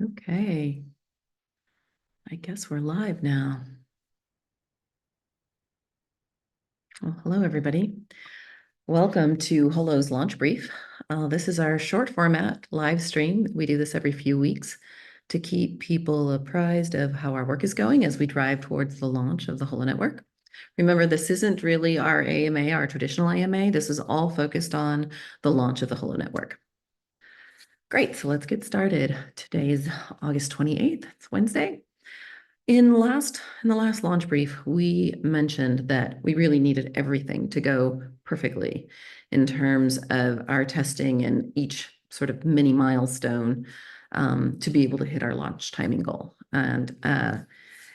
Okay, I guess we're live now. Well, hello, everybody. Welcome to Holo's launch brief. This is our short format live stream. We do this every few weeks to keep people apprised of how our work is going as we drive towards the launch of the Holo network. Remember, this isn't really our AMA, our traditional AMA. This is all focused on the launch of the Holo network. Great, so let's get started. Today is August 28th, it's Wednesday. In the last launch brief, we mentioned that we really needed everything to go perfectly in terms of our testing and each sort of mini milestone to be able to hit our launch timing goal. And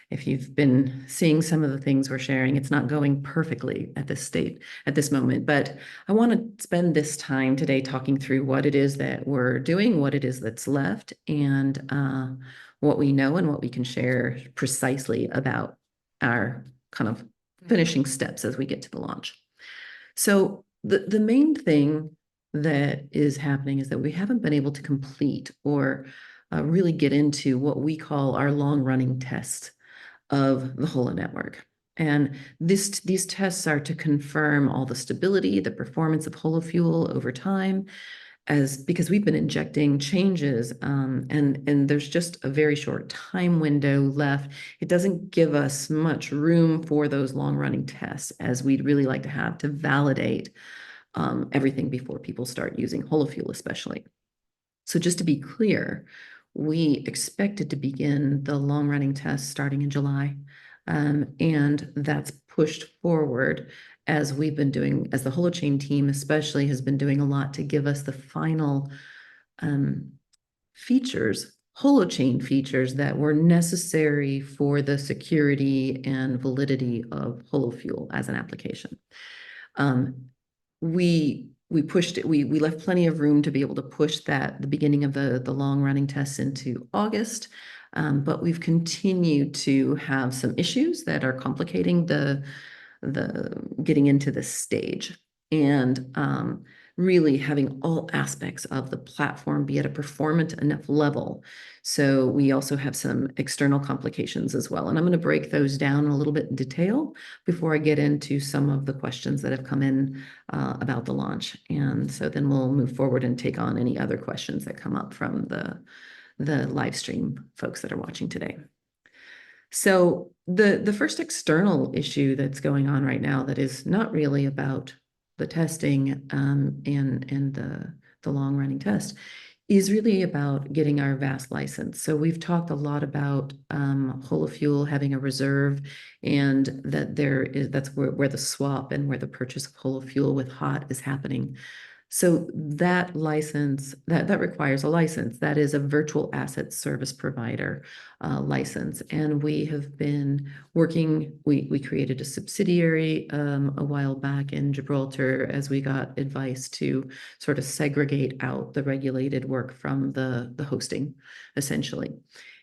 if you've been seeing some of the things we're sharing, it's not going perfectly at this moment. But I want to spend this time today talking through what it is that we're doing, what it is that's left, and what we know and what we can share precisely about our kind of finishing steps as we get to the launch. So the main thing that is happening is that we haven't been able to complete or really get into what we call our long-running tests of the Holo network. And these tests are to confirm all the stability, the performance of Holo fuel over time, because we've been injecting changes, and there's just a very short time window left. It doesn't give us much room for those long-running tests as we'd really like to have to validate everything before people start using Holo fuel, especially. So just to be clear, we expected to begin the long-running tests starting in July, and that's pushed forward as we've been doing, as the Holochain team especially has been doing a lot to give us the final features, Holochain features that were necessary for the security and validity of HoloFuel as an application. We pushed it, we left plenty of room to be able to push the beginning of the long-running tests into August. But we've continued to have some issues that are complicating the getting into this stage. And really having all aspects of the platform be at a performant enough level. So we also have some external complications as well. And I'm going to break those down a little bit in detail before I get into some of the questions that have come in about the launch. And so then we'll move forward and take on any other questions that come up from the live stream folks that are watching today. So the first external issue that's going on right now that is not really about the testing and the long-running test is really about getting our VASP license. So we've talked a lot about HoloFuel having a reserve, and that that's where the swap and where the purchase of HoloFuel with HOT is happening. So that license, that requires a license. That is a virtual asset service provider license. And we have been working, we created a subsidiary a while back in Gibraltar as we got advice to sort of segregate out the regulated work from the hosting, essentially.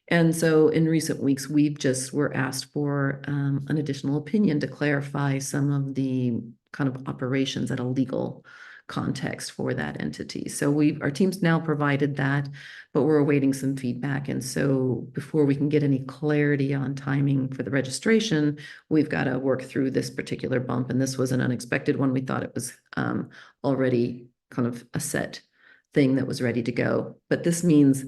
And so in recent weeks, were asked for an additional opinion to clarify some of the kind of operations at a legal context for that entity. So our team's now provided that, but we're awaiting some feedback. And so before we can get any clarity on timing for the registration, we've got to work through this particular bump. And this was an unexpected one. We thought it was already kind of a set thing that was ready to go. But this means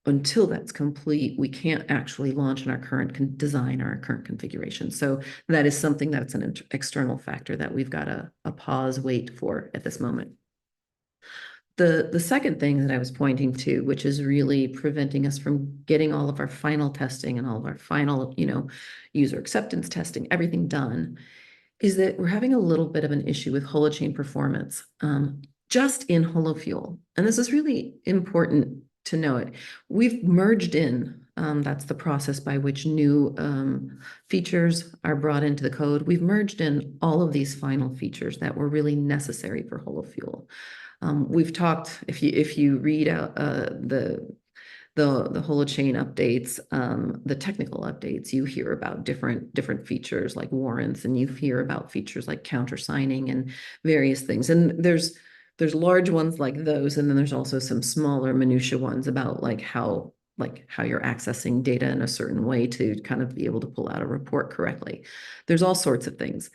until that's complete, we can't actually launch in our current design or our current configuration. So that is something that's an external factor that we've got a pause wait for at this moment. The second thing that I was pointing to, which is really preventing us from getting all of our final testing and all of our final, user acceptance testing, everything done, is that we're having a little bit of an issue with Holochain performance, just in HoloFuel. And this is really important to know it. We've merged in, that's the process by which new features are brought into the code. We've merged in all of these final features that were really necessary for HoloFuel. We've talked, if you read out the Holochain updates, the technical updates, you hear about different features like warrants, and you hear about features like countersigning and various things. And there's large ones like those, and then there's also some smaller minutia ones about like how like how you're accessing data in a certain way to kind of be able to pull out a report correctly. There's all sorts of things.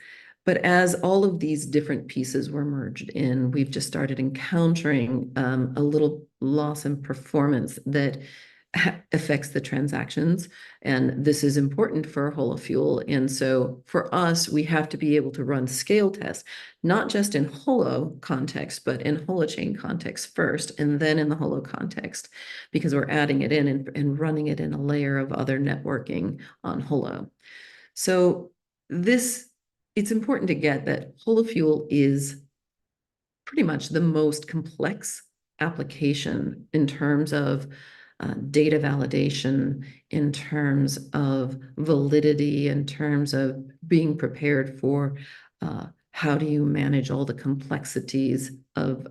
But as all of these different pieces were merged in, we've just started encountering a little loss in performance that affects the transactions. And this is important for Holofuel. And so for us, we have to be able to run scale tests, not just in Holo context, but in Holochain context first, and then in the Holo context, because we're adding it in and running it in a layer of other networking on Holo. So it's important to get that Holofuel is pretty much the most complex application in terms of data validation, in terms of validity, in terms of being prepared for how do you manage all the complexities of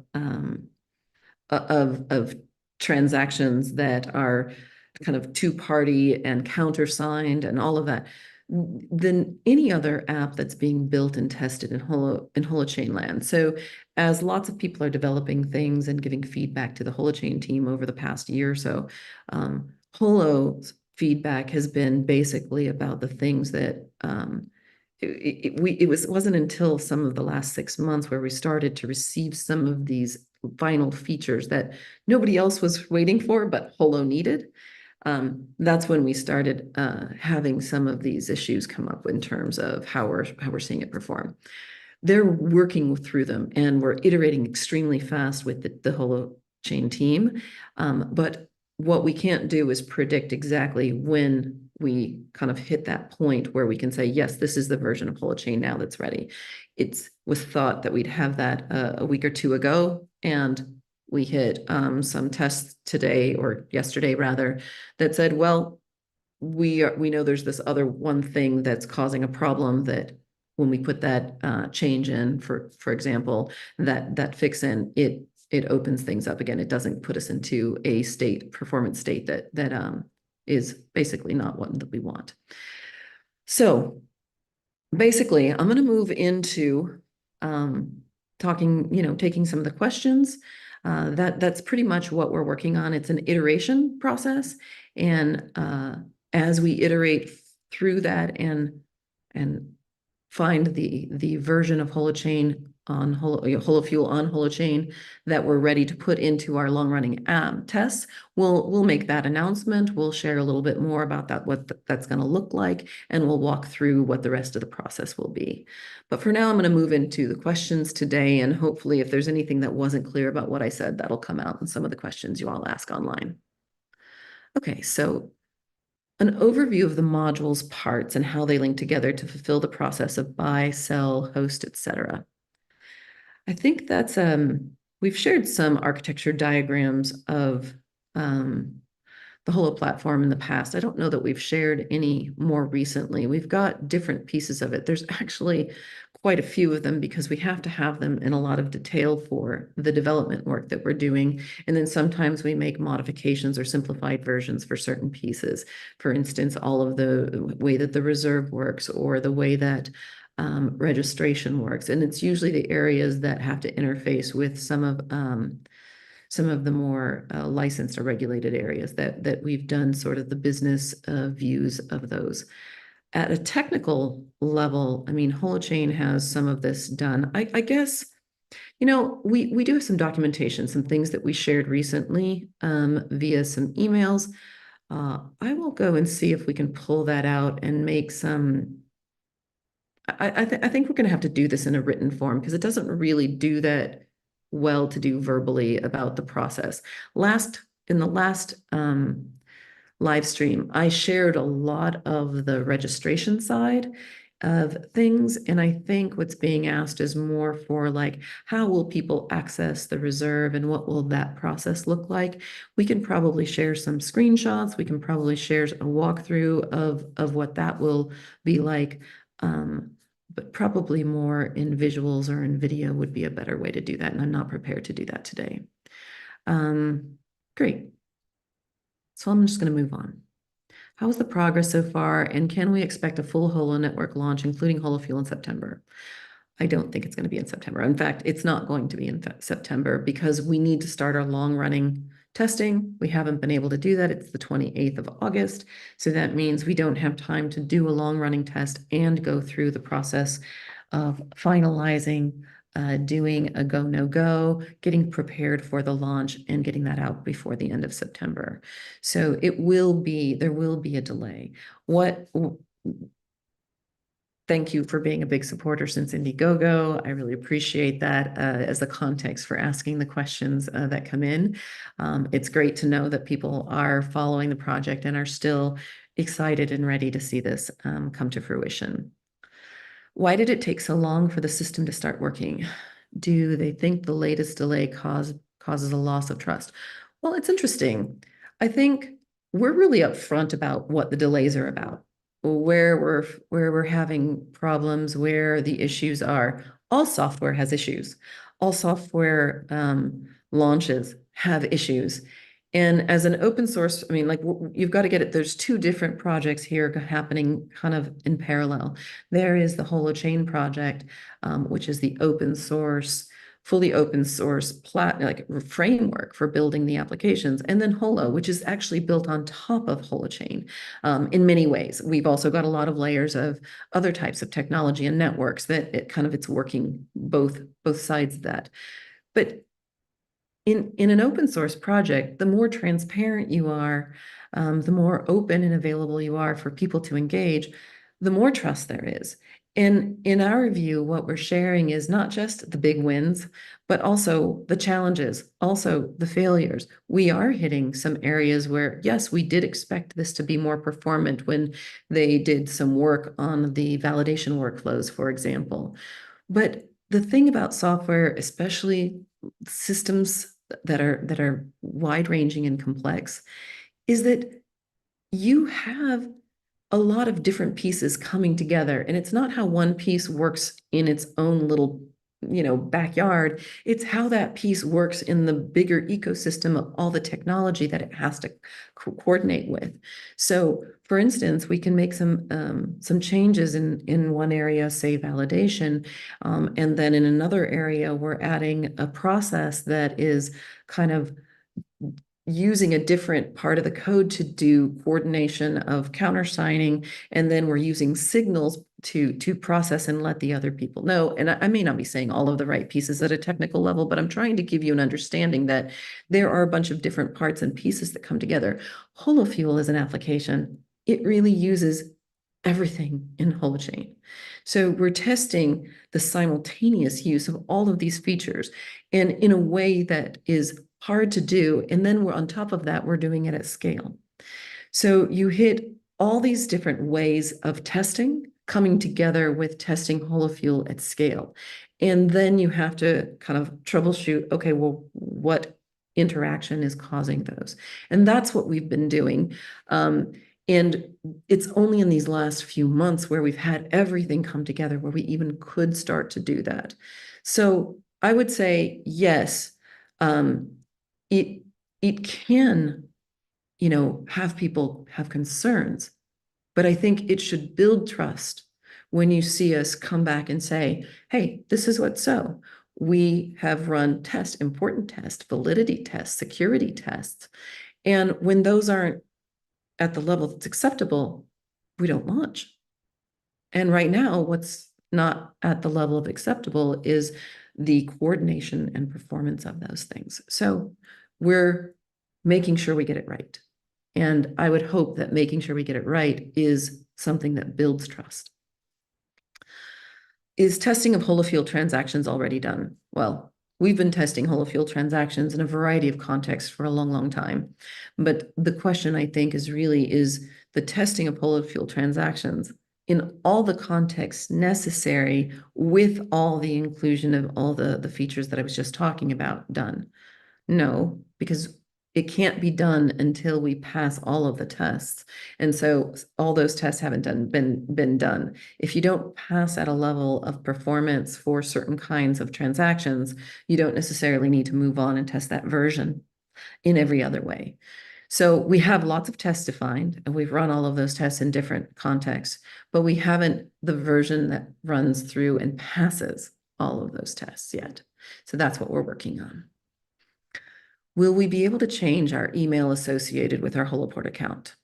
transactions that are kind of two-party and countersigned and all of that than any other app that's being built and tested in Holochain land. So as lots of people are developing things and giving feedback to the Holochain team over the past year or so, Holo's feedback has been basically about the things that it wasn't until some of the last 6 months where we started to receive some of these final features that nobody else was waiting for, but Holo needed. That's when we started having some of these issues come up in terms of how we're seeing it perform. They're working through them, and we're iterating extremely fast with the Holochain team. But what we can't do is predict exactly when we kind of hit that point where we can say, yes, this is the version of Holochain now that's ready. It was thought that we'd have that a week or two ago, and we hit some tests today or yesterday rather that said, well, we know there's this other one thing that's causing a problem that when we put that change in, for example, that fix in, it opens things up again. It doesn't put us into a performance state that is basically not one that we want. So basically, I'm going to move into taking some of the questions. That's pretty much what we're working on. It's an iteration process, and as we iterate through that and find the version of Holochain on Holofuel on Holochain that we're ready to put into our long-running tests, we'll make that announcement. We'll share a little bit more about that, what that's going to look like, and we'll walk through what the rest of the process will be. But for now, I'm going to move into the questions today, and hopefully if there's anything that wasn't clear about what I said, that'll come out in some of the questions you all ask online. Okay, so an overview of the module's parts and how they link together to fulfill the process of buy, sell, host, etc. I think that's we've shared some architecture diagrams of the Holo platform in the past. I don't know that we've shared any more recently. We've got different pieces of it. There's actually quite a few of them because we have to have them in a lot of detail for the development work that we're doing. And then sometimes we make modifications or simplified versions for certain pieces. For instance, all of the way that the reserve works or the way that registration works. And it's usually the areas that have to interface with some of the more licensed or regulated areas that we've done sort of the business views of those. At a technical level, I mean, Holochain has some of this done. I guess, we do have some documentation, some things that we shared recently via some emails. I will go and see if we can pull that out and make some. I think we're going to have to do this in a written form because it doesn't really do that well to do verbally about the process. In the last live stream, I shared a lot of the registration side of things, and I think what's being asked is more for like, how will people access the reserve and what will that process look like? We can probably share some screenshots. We can probably share a walkthrough of what that will be like. But probably more in visuals or in video would be a better way to do that. And I'm not prepared to do that today. Great. So I'm just going to move on. How is the progress so far? And can we expect a full Holo network launch, including Holofuel in September? I don't think it's going to be in September. In fact, it's not going to be in September because we need to start our long-running testing. We haven't been able to do that. It's the 28th of August. So that means we don't have time to do a long running test and go through the process of finalizing, doing a go, no go, getting prepared for the launch and getting that out before the end of September. So there will be a delay. Thank you for being a big supporter since Indiegogo. I really appreciate that as the context for asking the questions that come in. It's great to know that people are following the project and are still excited and ready to see this come to fruition. Why did it take so long for the system to start working? Do they think the latest delay causes a loss of trust? Well, it's interesting. I think we're really upfront about what the delays are about, where we're having problems, where the issues are. All software has issues. All software launches have issues. And as an open source, I mean, like you've got to get it. There's two different projects here happening kind of in parallel. There is the Holochain project, which is the fully open source framework for building the applications, and then Holo, which is actually built on top of Holochain in many ways. We've also got a lot of layers of other types of technology and networks that it's working both sides of that. But in an open source project, the more transparent you are, the more open and available you are for people to engage, the more trust there is. And in our view, what we're sharing is not just the big wins, but also the challenges, also the failures. We are hitting some areas where, yes, we did expect this to be more performant when they did some work on the validation workflows, for example. But the thing about software, especially systems that are wide-ranging and complex, is that you have a lot of different pieces coming together, and it's not how one piece works in its own little backyard. It's how that piece works in the bigger ecosystem of all the technology that it has to coordinate with. So for instance, we can make some changes in one area, say validation, and then in another area, we're adding a process that is kind of using a different part of the code to do coordination of countersigning, and then we're using signals to process and let the other people know. And I may not be saying all of the right pieces at a technical level, but I'm trying to give you an understanding that there are a bunch of different parts and pieces that come together. Holofuel is an application. It really uses everything in Holochain. So we're testing the simultaneous use of all of these features, and in a way that is hard to do. And then we're on top of that, we're doing it at scale. So you hit all these different ways of testing coming together with testing Holofuel at scale. And then you have to kind of troubleshoot, okay, well, what interaction is causing those? And that's what we've been doing. And it's only in these last few months where we've had everything come together where we even could start to do that. So I would say, yes, it can, have people have concerns, but I think it should build trust when you see us come back and say, hey, this is what's so. We have run important tests, validity tests, security tests. And when those aren't at the level that's acceptable, we don't launch. And right now, what's not at the level of acceptable is the coordination and performance of those things. So we're making sure we get it right. And I would hope that making sure we get it right is something that builds trust. Is testing of Holofuel transactions already done? Well, we've been testing Holofuel transactions in a variety of contexts for a long, long time. But the question, I think, is the testing of Holofuel transactions in all the contexts necessary with all the inclusion of all the features that I was just talking about done? No, because it can't be done until we pass all of the tests. And so all those tests haven't been done. If you don't pass at a level of performance for certain kinds of transactions, you don't necessarily need to move on and test that version in every other way. So we have lots of tests defined, and we've run all of those tests in different contexts, but we haven't the version that runs through and passes all of those tests yet. So that's what we're working on. Will we be able to change our email associated with our Holoport account?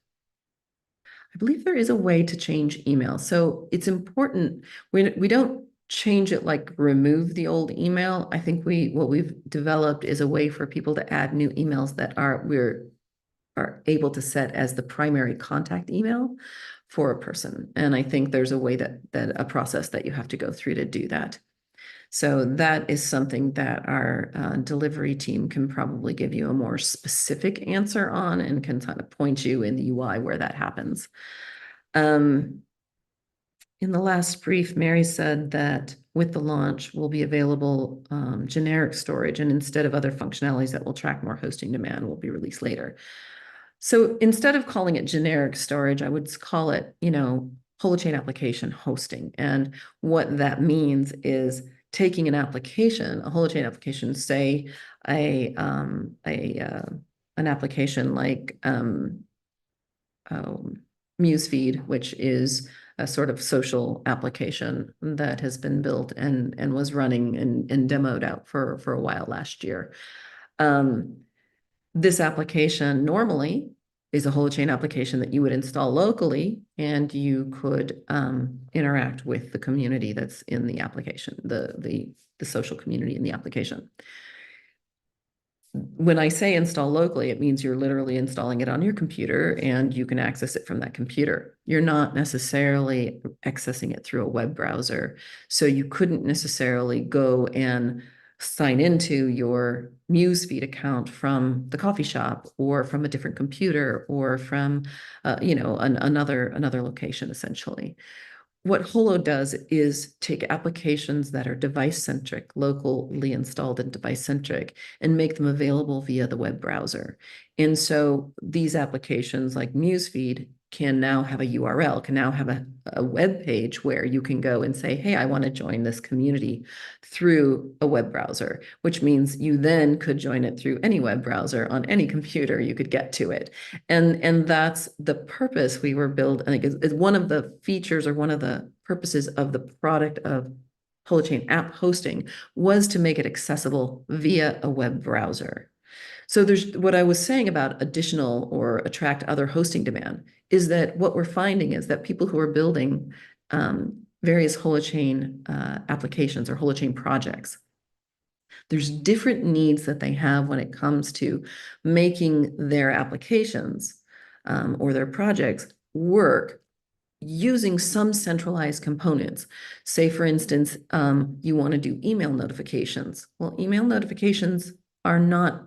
I believe there is a way to change email. So it's important. We don't change it like remove the old email. I think what we've developed is a way for people to add new emails that we're able to set as the primary contact email for a person. And I think there's a way that a process that you have to go through to do that. So that is something that our delivery team can probably give you a more specific answer on and can kind of point you in the UI where that happens. In the last brief, Mary said that with the launch will be available generic storage, and instead of other functionalities that will track more hosting demand will be released later. So instead of calling it generic storage, I would call it, Holochain application hosting. And what that means is taking an application, a Holochain application, say an application like Newsfeed, which is a sort of social application that has been built and was running and demoed out for a while last year. This application normally is a Holochain application that you would install locally, and you could interact with the community that's in the application, the social community in the application. When I say install locally, it means you're literally installing it on your computer and you can access it from that computer. You're not necessarily accessing it through a web browser. So you couldn't necessarily go and sign into your Newsfeed account from the coffee shop or from a different computer or from, another location, essentially. What Holo does is take applications that are device-centric, locally installed and device-centric, and make them available via the web browser. And so these applications like Newsfeed can now have a URL, can now have a web page where you can go and say, hey, I want to join this community through a web browser, which means you then could join it through any web browser on any computer, you could get to it. And that's the purpose we were built. I think is one of the features or one of the purposes of the product of Holochain app hosting was to make it accessible via a web browser. So there's what I was saying about additional or attract other hosting demand is that what we're finding is that people who are building various Holochain applications or Holochain projects, there's different needs that they have when it comes to making their applications or their projects work using some centralized components. Say, for instance, you want to do email notifications. Well, email notifications are not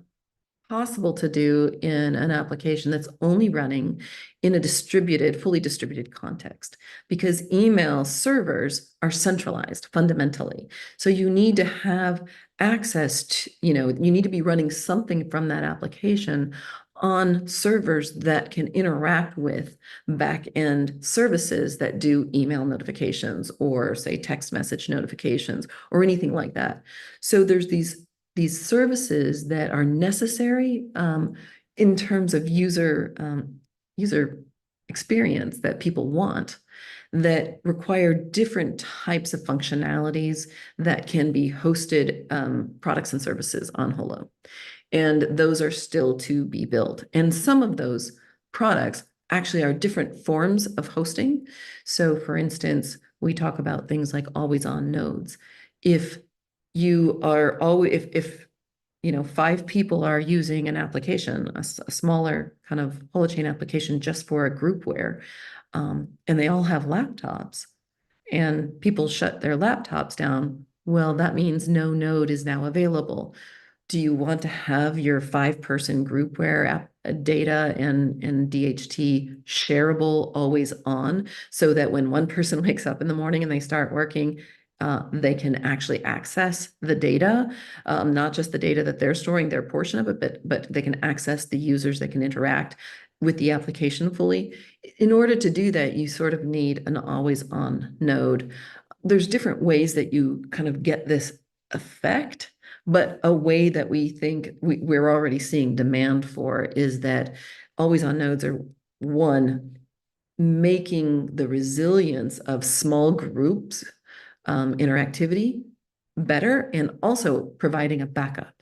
possible to do in an application that's only running in a fully distributed context, because email servers are centralized fundamentally. So you need to have access to, you need to be running something from that application on servers that can interact with back-end services that do email notifications or say text message notifications or anything like that. So there's these services that are necessary in terms of user experience that people want, that require different types of functionalities that can be hosted products and services on Holo. And those are still to be built. And some of those products actually are different forms of hosting. So for instance, we talk about things like always on nodes. If you are always, if 5 people are using an application, a smaller kind of Holochain application just for a groupware, and they all have laptops, and people shut their laptops down, well, that means no node is now available. Do you want to have your 5-person groupware app data and DHT shareable always on, so that when one person wakes up in the morning and they start working, they can actually access the data, not just the data that they're storing, their portion of it, but they can access the users, they can interact with the application fully. In order to do that, you sort of need an always on node. There's different ways that you kind of get this effect, but a way that we think we're already seeing demand for is that always on nodes are, one, making the resilience of small groups interactivity better, and also providing a backup.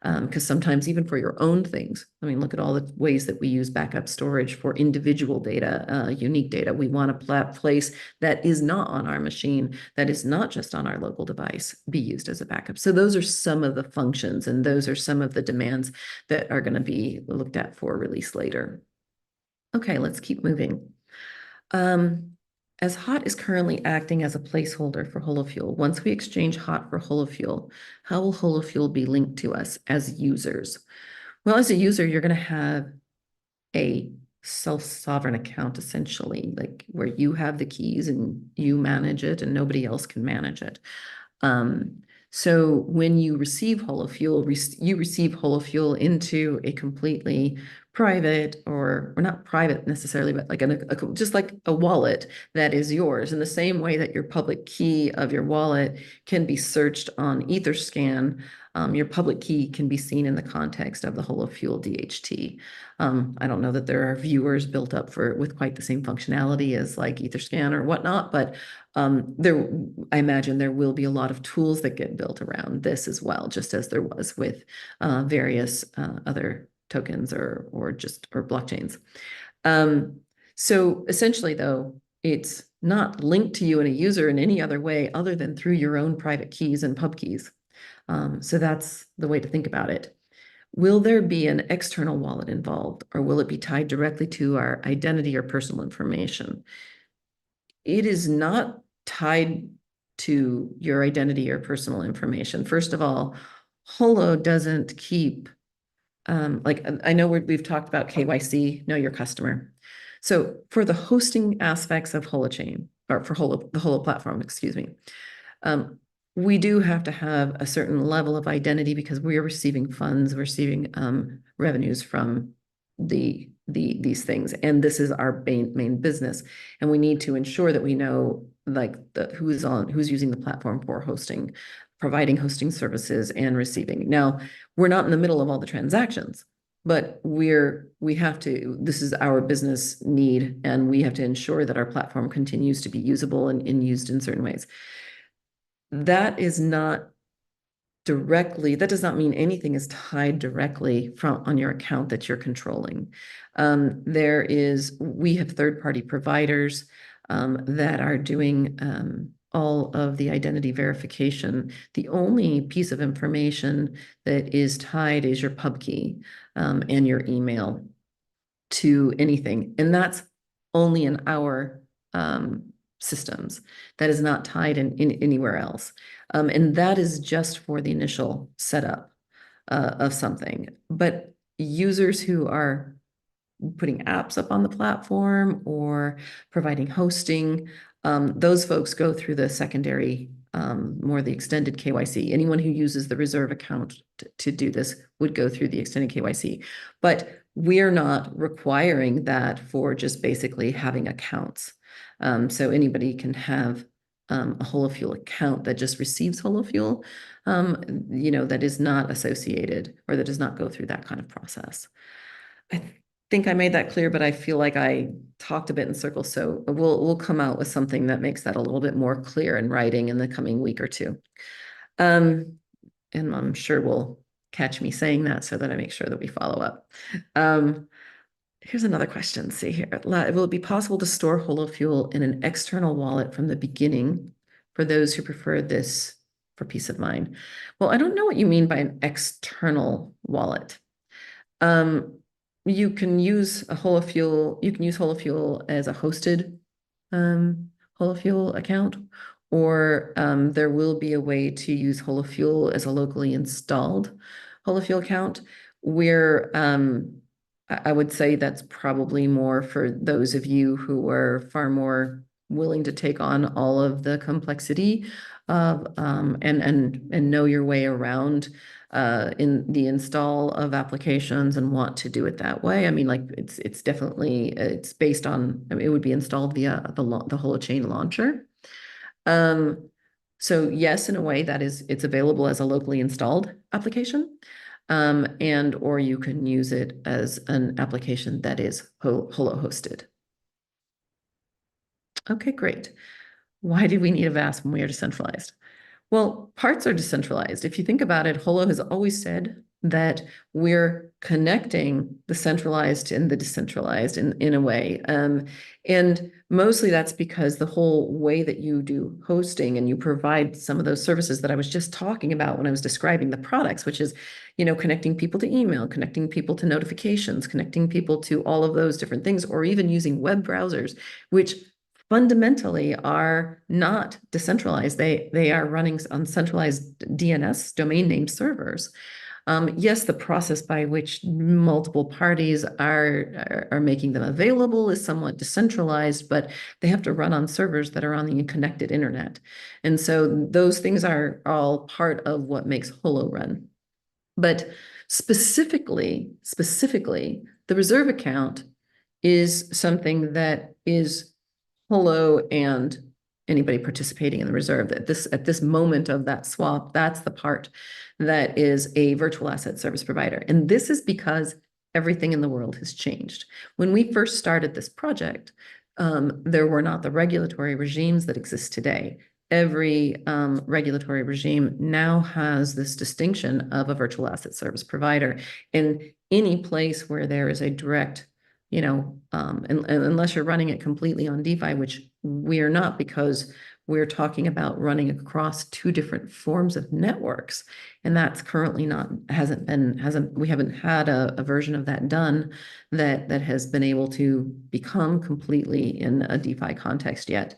Because sometimes even for your own things, I mean, look at all the ways that we use backup storage for individual data, unique data. We want a place that is not on our machine, that is not just on our local device, be used as a backup. So those are some of the functions, and those are some of the demands that are going to be looked at for release later. Okay, let's keep moving. As hot is currently acting as a placeholder for Holofuel, once we exchange hot for Holofuel, how will Holofuel be linked to us as users? Well, as a user, you're going to have a self-sovereign account, essentially, like where you have the keys and you manage it and nobody else can manage it. So when you receive Holofuel, you receive Holofuel into a completely private, or not private necessarily, but like just like a wallet that is yours, in the same way that your public key of your wallet can be searched on Etherscan. Your public key can be seen in the context of the Holofuel DHT. I don't know that there are viewers built up with quite the same functionality as like Etherscan or whatnot, but I imagine there will be a lot of tools that get built around this as well, just as there was with various other tokens or blockchains. So essentially, though, it's not linked to you and a user in any other way other than through your own private keys and pub keys. So that's the way to think about it. Will there be an external wallet involved, or will it be tied directly to our identity or personal information? It is not tied to your identity or personal information. First of all, Holo doesn't keep, like I know we've talked about KYC, know your customer. So for the hosting aspects of Holochain, or for the Holo platform, excuse me, we do have to have a certain level of identity because we are receiving funds, receiving revenues from these things, and this is our main business, and we need to ensure that we know like who's using the platform for hosting, providing hosting services and receiving. Now, we're not in the middle of all the transactions, but this is our business need, and we have to ensure that our platform continues to be usable and used in certain ways. That does not mean anything is tied directly on your account that you're controlling. We have third-party providers that are doing all of the identity verification. The only piece of information that is tied is your pub key and your email to anything, and that's only in our systems. That is not tied in anywhere else. And that is just for the initial setup of something. But users who are putting apps up on the platform or providing hosting, those folks go through the secondary, more the extended KYC. Anyone who uses the reserve account to do this would go through the extended KYC. But we're not requiring that for just basically having accounts. So anybody can have a Holofuel account that just receives Holofuel, that is not associated or that does not go through that kind of process. I think I made that clear, but I feel like I talked a bit in circles. So we'll come out with something that makes that a little bit more clear in writing in the coming week or two. And I'm sure we'll catch me saying that so that I make sure that we follow up. Here's another question. Let's see here. Will it be possible to store Holofuel in an external wallet from the beginning for those who prefer this for peace of mind? Well, I don't know what you mean by an external wallet. You can use Holofuel as a hosted Holofuel account, or there will be a way to use Holofuel as a locally installed Holofuel account, where I would say that's probably more for those of you who are far more willing to take on all of the complexity of and know your way around in the install of applications and want to do it that way. I mean, like it's definitely it's based on, I mean, it would be installed via the Holochain launcher. So yes, in a way it's available as a locally installed application. Or you can use it as an application that is Holo hosted. Okay, great. Why do we need a VASP when we are decentralized? Well, parts are decentralized. If you think about it, Holo has always said that we're connecting the centralized and the decentralized in a way. And mostly that's because the whole way that you do hosting and you provide some of those services that I was just talking about when I was describing the products, which is, connecting people to email, connecting people to notifications, connecting people to all of those different things, or even using web browsers, which fundamentally are not decentralized. They are running on centralized DNS, domain name servers. Yes, the process by which multiple parties are making them available is somewhat decentralized, but they have to run on servers that are on the connected internet. And so those things are all part of what makes Holo run. But specifically, the reserve account is something that is Holo and anybody participating in the reserve. At this moment of that swap, that's the part that is a virtual asset service provider. And this is because everything in the world has changed. When we first started this project, there were not the regulatory regimes that exist today. Every regulatory regime now has this distinction of a virtual asset service provider. In any place where there is a direct and unless you're running it completely on DeFi, which we are not, because we're talking about running across two different forms of networks. And that's currently we haven't had a version of that done that has been able to become completely in a DeFi context yet.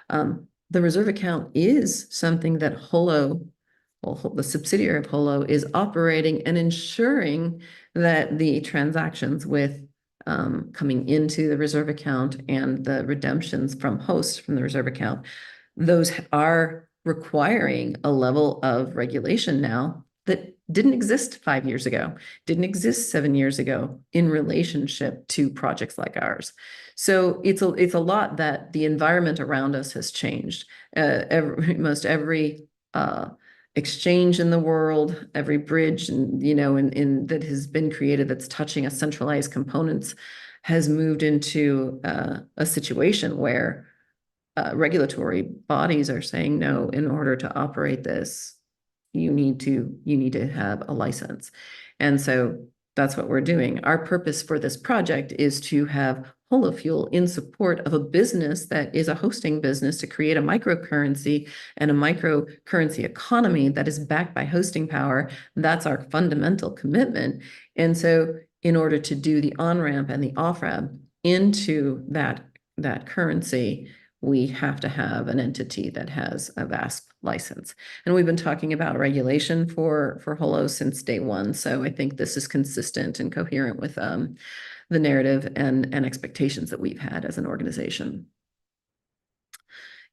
The reserve account is something that Holo, well, the subsidiary of Holo, is operating and ensuring that the transactions with coming into the reserve account and the redemptions from hosts from the reserve account, those are requiring a level of regulation now that didn't exist 5 years ago, didn't exist 7 years ago in relationship to projects like ours. So it's a lot that the environment around us has changed. Most every exchange in the world, every bridge and in that has been created that's touching a centralized components has moved into a situation where regulatory bodies are saying no, in order to operate this, you need to have a license. And so that's what we're doing. Our purpose for this project is to have Holofuel in support of a business that is a hosting business to create a microcurrency and a microcurrency economy that is backed by hosting power. That's our fundamental commitment. And so in order to do the on-ramp and the off-ramp into that currency, we have to have an entity that has a VASP license. And we've been talking about regulation for Holo since day one. So I think this is consistent and coherent with the narrative and expectations that we've had as an organization.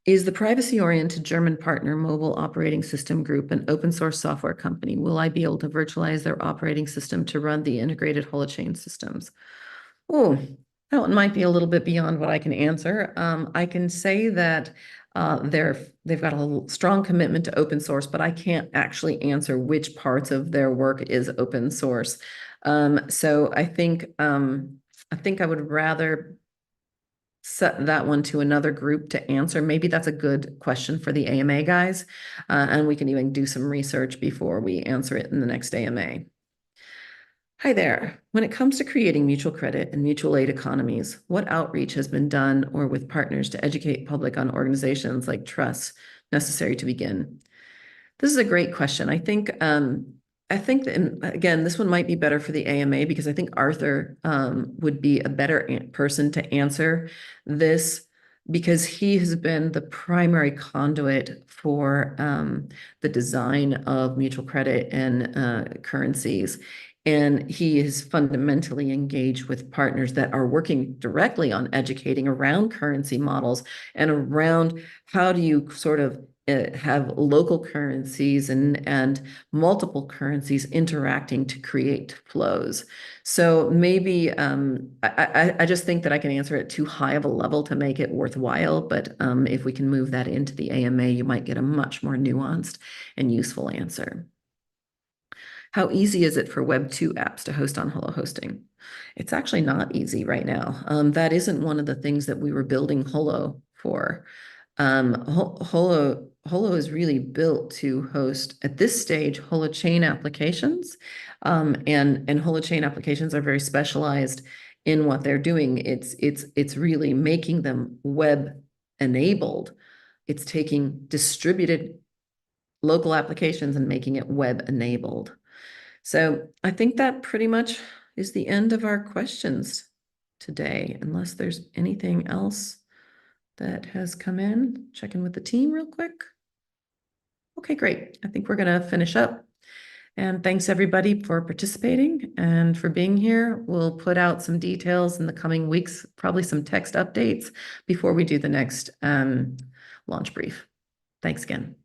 Is the privacy-oriented German partner Mobile Operating System Group an open source software company? Will I be able to virtualize their operating system to run the integrated Holochain systems? Oh, that one might be a little bit beyond what I can answer. I can say that they've got a strong commitment to open source, but I can't actually answer which parts of their work is open source. So I think I would rather set that one to another group to answer. Maybe that's a good question for the AMA guys, and we can even do some research before we answer it in the next AMA. Hi there. When it comes to creating mutual credit and mutual aid economies, what outreach has been done or with partners to educate public on organizations like trusts necessary to begin? This is a great question. I think that, and again, this one might be better for the AMA because I think Arthur would be a better person to answer this because he has been the primary conduit for the design of mutual credit and currencies. And he is fundamentally engaged with partners that are working directly on educating around currency models and around how do you sort of have local currencies and multiple currencies interacting to create flows. So maybe I just think that I can answer it too high of a level to make it worthwhile. But if we can move that into the AMA, you might get a much more nuanced and useful answer. How easy is it for Web 2 apps to host on Holo hosting? It's actually not easy right now. That isn't one of the things that we were building Holo for. Holo is really built to host at this stage Holochain applications, and Holochain applications are very specialized in what they're doing. It's really making them web enabled. It's taking distributed local applications and making it web enabled. So I think that pretty much is the end of our questions today, unless there's anything else that has come in. Check in with the team real quick. Okay, great. I think we're going to finish up. And thanks everybody for participating and for being here. We'll put out some details in the coming weeks, probably some text updates before we do the next launch brief. Thanks again.